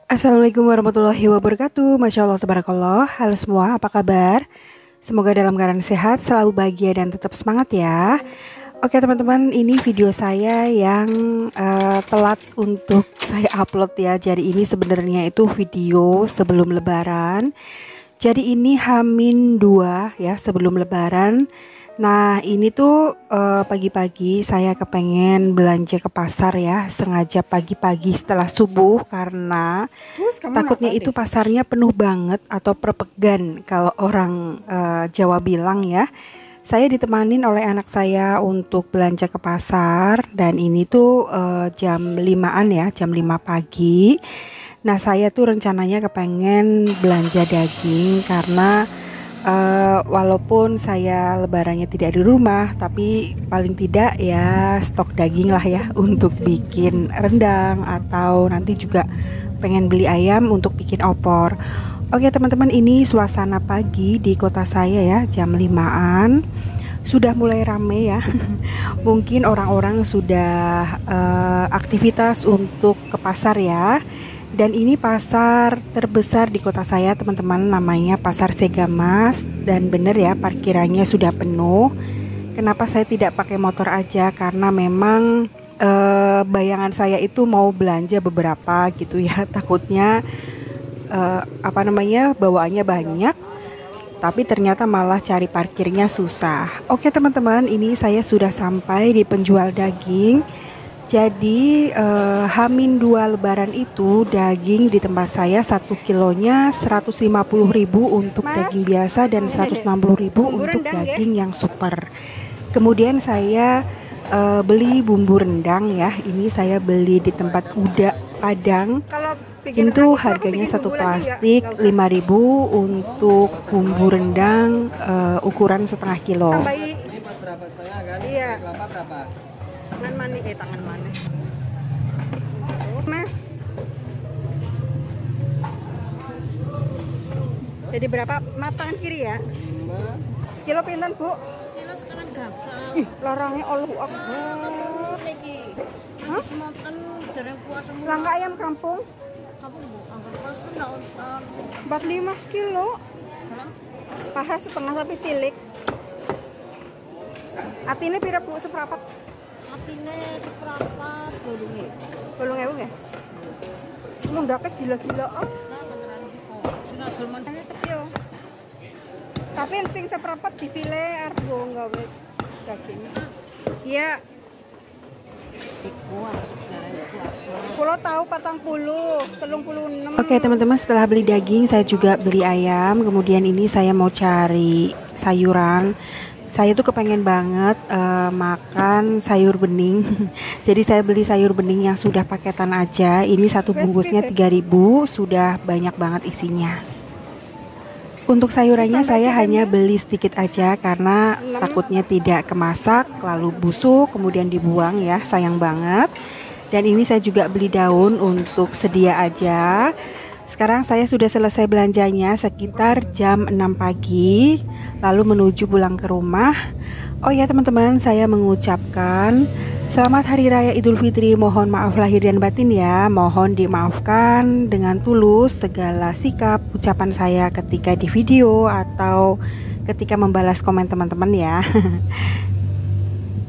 Assalamualaikum warahmatullahi wabarakatuh. Masya Allah, tabarakallah. Halo semua, apa kabar? Semoga dalam keadaan sehat, selalu bahagia dan tetap semangat ya. Oke teman-teman, ini video saya yang telat untuk saya upload ya. Jadi ini sebenarnya itu video sebelum lebaran. Jadi ini Hamin 2 ya sebelum lebaran. Nah ini tuh pagi-pagi saya kepengen belanja ke pasar ya, sengaja pagi-pagi setelah subuh karena takutnya itu pasarnya penuh banget atau perpegan kalau orang Jawa bilang ya. Saya ditemanin oleh anak saya untuk belanja ke pasar dan ini tuh jam 5-an ya, jam 5 pagi. Nah saya tuh rencananya kepengen belanja daging karena walaupun saya lebarannya tidak di rumah, tapi paling tidak ya stok daging lah ya untuk bikin rendang atau nanti juga pengen beli ayam untuk bikin opor. Oke teman-teman, ini suasana pagi di kota saya ya, jam 5-an. Sudah mulai rame ya. Mungkin orang-orang sudah aktivitas untuk ke pasar ya. Dan ini pasar terbesar di kota saya teman-teman, namanya Pasar Segamas. Dan bener ya, parkirannya sudah penuh. Kenapa saya tidak pakai motor aja? Karena memang bayangan saya itu mau belanja beberapa gitu ya. Takutnya bawaannya banyak, tapi ternyata malah cari parkirnya susah. Oke teman-teman, ini saya sudah sampai di penjual daging. Jadi Hamin 2 lebaran itu daging di tempat saya 1 kilonya 150.000 untuk daging biasa dan 160.000 untuk daging yang super. Kemudian saya beli bumbu rendang ya. Ini saya beli di tempat Uda Padang. Itu harganya satu plastik 5.000 untuk bumbu rendang ukuran setengah kilo. Iya. Tangan mana? Mas. Jadi berapa? Tangan kiri ya? Kilo pinten, Bu? Kilo sekarang gampang. Ih, larangnya Allahu Akbar. Hah? Langka ayam kampung? Kampung, Bu. Angkat puasa enggak usah. 45 kilo. Paha setengah tapi cilik. Atine pira, Bu? Seprapat? Atine seprapat bolonge. Bolonge ya? Mundake gila-gila. Nah, beneran kok. Sing adol men Kecil. Tapi sing seprapat dipilih arep nggawe daging. Iya. Pulau tahu 36. Oke teman-teman, setelah beli daging saya juga beli ayam. Kemudian ini saya mau cari sayuran. Saya tuh kepengen banget makan sayur bening. Jadi saya beli sayur bening yang sudah paketan aja. Ini satu bungkusnya 3.000, sudah banyak banget isinya. Untuk sayurannya saya hanya beli sedikit aja karena takutnya tidak kemasak lalu busuk kemudian dibuang ya, sayang banget. Dan ini saya juga beli daun untuk sedia aja. Sekarang saya sudah selesai belanjanya sekitar jam 6 pagi, lalu menuju pulang ke rumah. Oh ya teman-teman, saya mengucapkan selamat Hari Raya Idul Fitri. Mohon maaf lahir dan batin ya. Mohon dimaafkan dengan tulus segala sikap ucapan saya ketika di video atau ketika membalas komen teman-teman ya.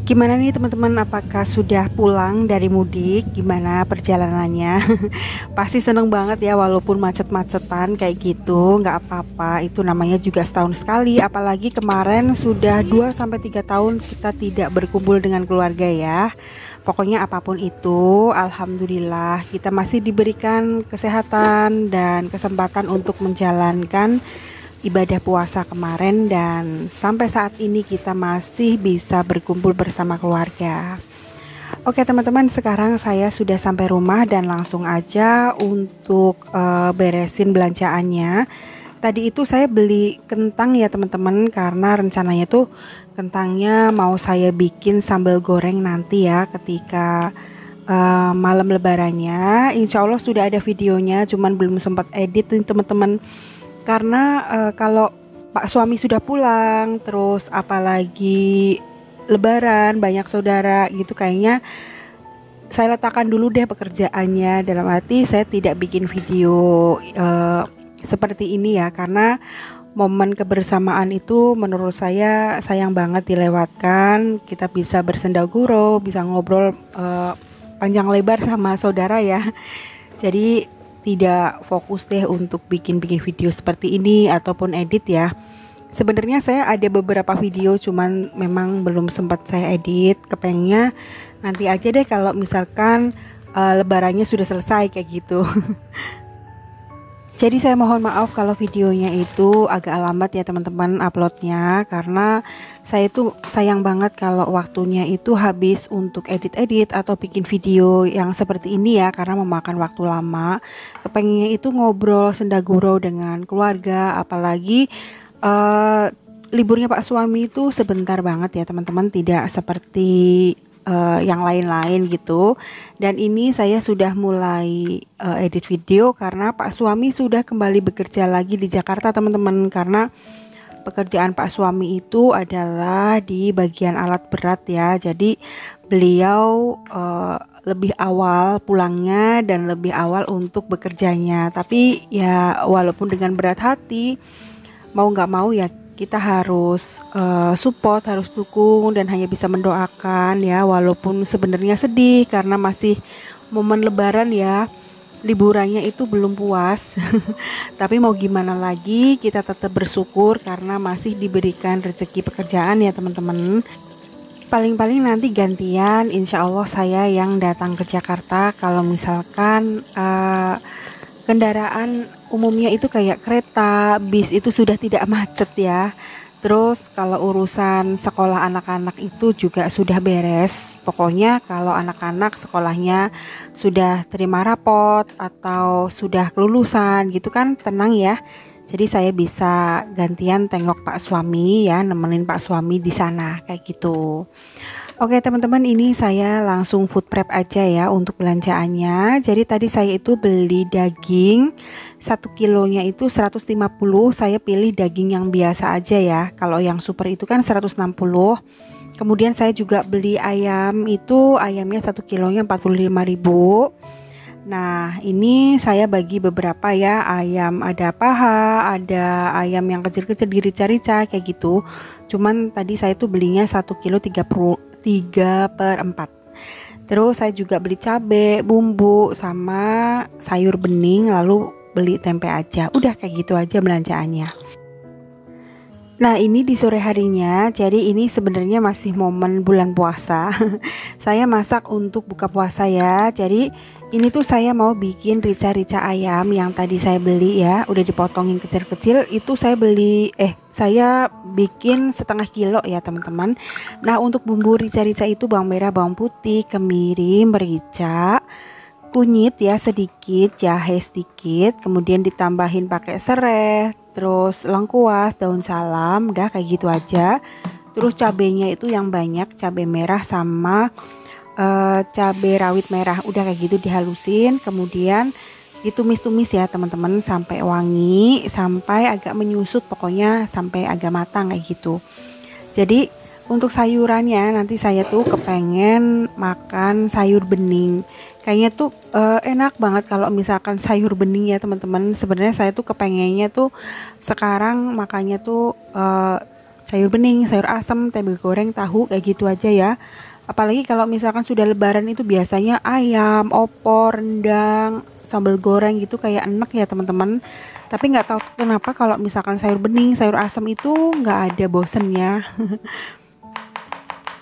Gimana nih teman-teman, apakah sudah pulang dari mudik? Gimana perjalanannya? Pasti seneng banget ya, walaupun macet-macetan kayak gitu, nggak apa-apa, itu namanya juga setahun sekali. Apalagi kemarin sudah 2-3 tahun kita tidak berkumpul dengan keluarga ya. Pokoknya apapun itu, alhamdulillah kita masih diberikan kesehatan dan kesempatan untuk menjalankan ibadah puasa kemarin, dan sampai saat ini kita masih bisa berkumpul bersama keluarga. Oke teman-teman, sekarang saya sudah sampai rumah dan langsung aja untuk beresin belanjaannya. Tadi itu saya beli kentang ya teman-teman, karena rencananya tuh kentangnya mau saya bikin sambal goreng nanti ya ketika malam lebarannya. Insya Allah sudah ada videonya, cuman belum sempat edit nih teman-teman. Karena kalau Pak suami sudah pulang, terus apalagi lebaran banyak saudara gitu, kayaknya saya letakkan dulu deh pekerjaannya, dalam arti saya tidak bikin video seperti ini ya, karena momen kebersamaan itu menurut saya sayang banget dilewatkan. Kita bisa bersenda gurau, bisa ngobrol panjang lebar sama saudara ya. Jadi tidak fokus deh untuk bikin-bikin video seperti ini ataupun edit ya. Sebenarnya saya ada beberapa video, cuman memang belum sempat saya edit. Kepengennya nanti aja deh kalau misalkan lebarannya sudah selesai kayak gitu. Jadi saya mohon maaf kalau videonya itu agak lambat ya teman-teman uploadnya, karena saya itu sayang banget kalau waktunya itu habis untuk edit-edit atau bikin video yang seperti ini ya, karena memakan waktu lama. Kepengennya itu ngobrol senda gurau dengan keluarga, apalagi liburnya Pak suami itu sebentar banget ya teman-teman, tidak seperti yang lain-lain gitu. Dan ini saya sudah mulai edit video karena Pak suami sudah kembali bekerja lagi di Jakarta teman-teman, karena pekerjaan Pak suami itu adalah di bagian alat berat ya. Jadi beliau lebih awal pulangnya dan lebih awal untuk bekerjanya. Tapi ya walaupun dengan berat hati, mau nggak mau ya kita harus support, harus dukung, dan hanya bisa mendoakan ya, walaupun sebenarnya sedih karena masih momen lebaran ya, liburannya itu belum puas. Tapi mau gimana lagi, kita tetap bersyukur karena masih diberikan rezeki pekerjaan ya teman-teman. Paling-paling nanti gantian, insya Allah saya yang datang ke Jakarta kalau misalkan kendaraan umumnya itu kayak kereta, bis itu sudah tidak macet ya. Terus kalau urusan sekolah anak-anak itu juga sudah beres. Pokoknya kalau anak-anak sekolahnya sudah terima rapot atau sudah kelulusan gitu kan, tenang ya. Jadi saya bisa gantian tengok Pak suami ya, nemenin Pak suami di sana kayak gitu. Oke teman-teman, ini saya langsung food prep aja ya untuk belanjaannya. Jadi tadi saya itu beli daging 1 kilonya itu 150. Saya pilih daging yang biasa aja ya. Kalau yang super itu kan 160. Kemudian saya juga beli ayam, itu ayamnya 1 kilonya 45.000. Nah ini saya bagi beberapa ya, ayam ada paha, ada ayam yang kecil-kecil dirica-rica kayak gitu. Cuman tadi saya tuh belinya 1 kilo 3/4. Terus saya juga beli cabai, bumbu, sama sayur bening, lalu beli tempe aja. Udah kayak gitu aja belanjaannya. Nah ini di sore harinya, jadi ini sebenarnya masih momen bulan puasa. Saya masak untuk buka puasa ya. Jadi ini tuh saya mau bikin rica-rica ayam yang tadi saya beli ya, udah dipotongin kecil-kecil. Itu saya bikin 1/2 kilo ya teman-teman. Nah untuk bumbu rica-rica itu bawang merah, bawang putih, kemiri, merica, kunyit ya sedikit, jahe sedikit, kemudian ditambahin pakai serai, terus lengkuas, daun salam, udah kayak gitu aja. Terus cabenya itu yang banyak, cabai merah sama cabai rawit merah, udah kayak gitu dihalusin, kemudian ditumis-tumis ya teman-teman sampai wangi, sampai agak menyusut, pokoknya sampai agak matang kayak gitu. Jadi untuk sayurannya nanti saya tuh kepengen makan sayur bening. Kayaknya tuh enak banget kalau misalkan sayur bening ya teman-teman. Sebenarnya saya tuh kepengennya tuh sekarang makannya tuh sayur bening, sayur asem, tempe goreng, tahu kayak gitu aja ya. Apalagi kalau misalkan sudah lebaran itu biasanya ayam, opor, rendang, sambal goreng gitu kayak enak ya teman-teman. Tapi nggak tahu kenapa kalau misalkan sayur bening, sayur asem itu nggak ada bosennya.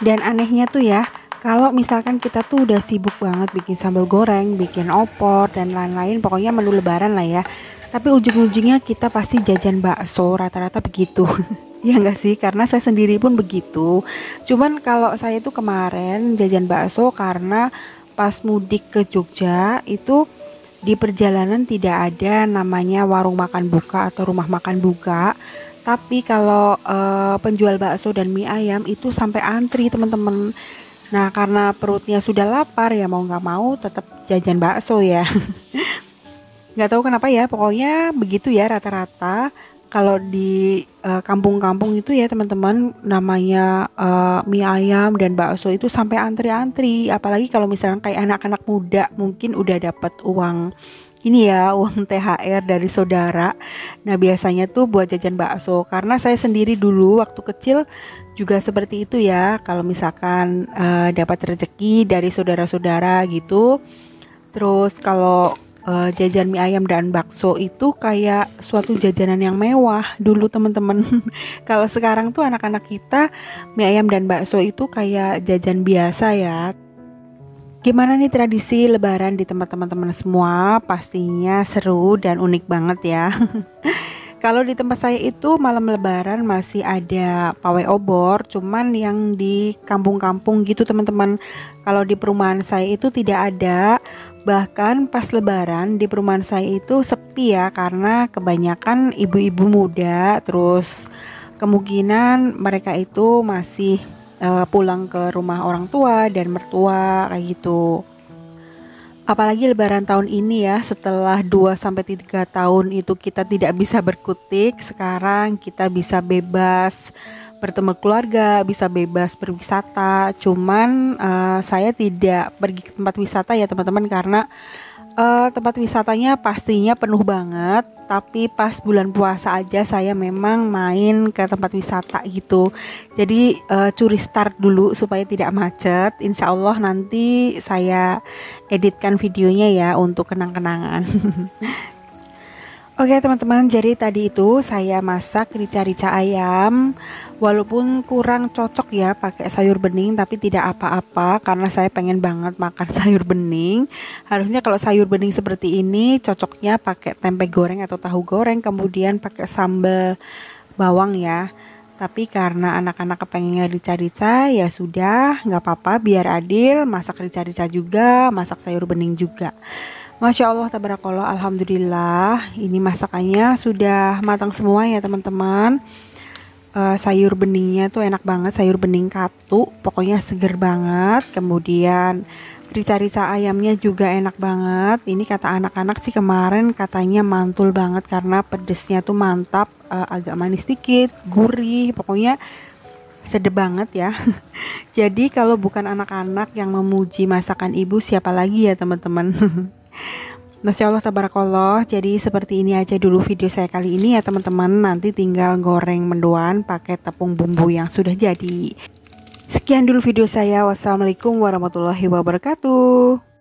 Dan anehnya tuh ya, kalau misalkan kita tuh udah sibuk banget bikin sambal goreng, bikin opor, dan lain-lain, pokoknya menu lebaran lah ya, tapi ujung-ujungnya kita pasti jajan bakso, rata-rata begitu. Ya enggak sih, karena saya sendiri pun begitu. Cuman kalau saya tuh kemarin jajan bakso karena pas mudik ke Jogja itu di perjalanan tidak ada namanya warung makan buka atau rumah makan buka. Tapi kalau penjual bakso dan mie ayam itu sampai antri teman-teman. Nah karena perutnya sudah lapar ya mau nggak mau tetap jajan bakso ya. Nggak tahu kenapa ya, pokoknya begitu ya rata-rata. Kalau di kampung-kampung itu ya teman-teman, namanya mie ayam dan bakso itu sampai antri-antri. Apalagi kalau misalnya kayak anak-anak muda mungkin udah dapat uang ini ya, uang THR dari saudara. Nah biasanya tuh buat jajan bakso. Karena saya sendiri dulu waktu kecil juga seperti itu ya. Kalau misalkan dapat rezeki dari saudara-saudara gitu, terus kalau jajan mie ayam dan bakso itu kayak suatu jajanan yang mewah dulu teman-teman. Kalau sekarang tuh anak-anak kita mie ayam dan bakso itu kayak jajan biasa ya. Gimana nih tradisi lebaran di tempat teman-teman semua? Pastinya seru dan unik banget ya. Kalau di tempat saya itu malam lebaran masih ada pawai obor, cuman yang di kampung-kampung gitu teman-teman. Kalau di perumahan saya itu tidak ada. Bahkan pas lebaran di perumahan saya itu sepi ya, karena kebanyakan ibu-ibu muda, terus kemungkinan mereka itu masih pulang ke rumah orang tua dan mertua kayak gitu. Apalagi lebaran tahun ini ya, setelah 2 sampai 3 tahun itu kita tidak bisa berkutik, sekarang kita bisa bebas bertemu keluarga, bisa bebas berwisata. Cuman saya tidak pergi ke tempat wisata ya teman-teman, karena tempat wisatanya pastinya penuh banget. Tapi pas bulan puasa aja saya memang main ke tempat wisata gitu. Jadi curi start dulu supaya tidak macet. Insya Allah nanti saya editkan videonya ya untuk kenang-kenangan. Oke teman-teman, jadi tadi itu saya masak rica-rica ayam. Walaupun kurang cocok ya pakai sayur bening, tapi tidak apa-apa karena saya pengen banget makan sayur bening. Harusnya kalau sayur bening seperti ini cocoknya pakai tempe goreng atau tahu goreng, kemudian pakai sambal bawang ya. Tapi karena anak-anak kepengennya rica-rica, ya sudah, nggak apa-apa, biar adil, masak rica-rica juga, masak sayur bening juga. Masya Allah, tabarakallah, alhamdulillah, ini masakannya sudah matang semua ya teman-teman. Sayur beningnya tuh enak banget, sayur bening katu, pokoknya seger banget. Kemudian rica-rica ayamnya juga enak banget. Ini kata anak-anak sih kemarin katanya mantul banget karena pedesnya tuh mantap, agak manis dikit, gurih, pokoknya sedep banget ya. Jadi kalau bukan anak-anak yang memuji masakan ibu, siapa lagi ya teman-teman? Masya Allah, tabarakallah. Jadi seperti ini aja dulu video saya kali ini ya teman-teman. Nanti tinggal goreng mendoan pakai tepung bumbu yang sudah jadi. Sekian dulu video saya. Wassalamualaikum warahmatullahi wabarakatuh.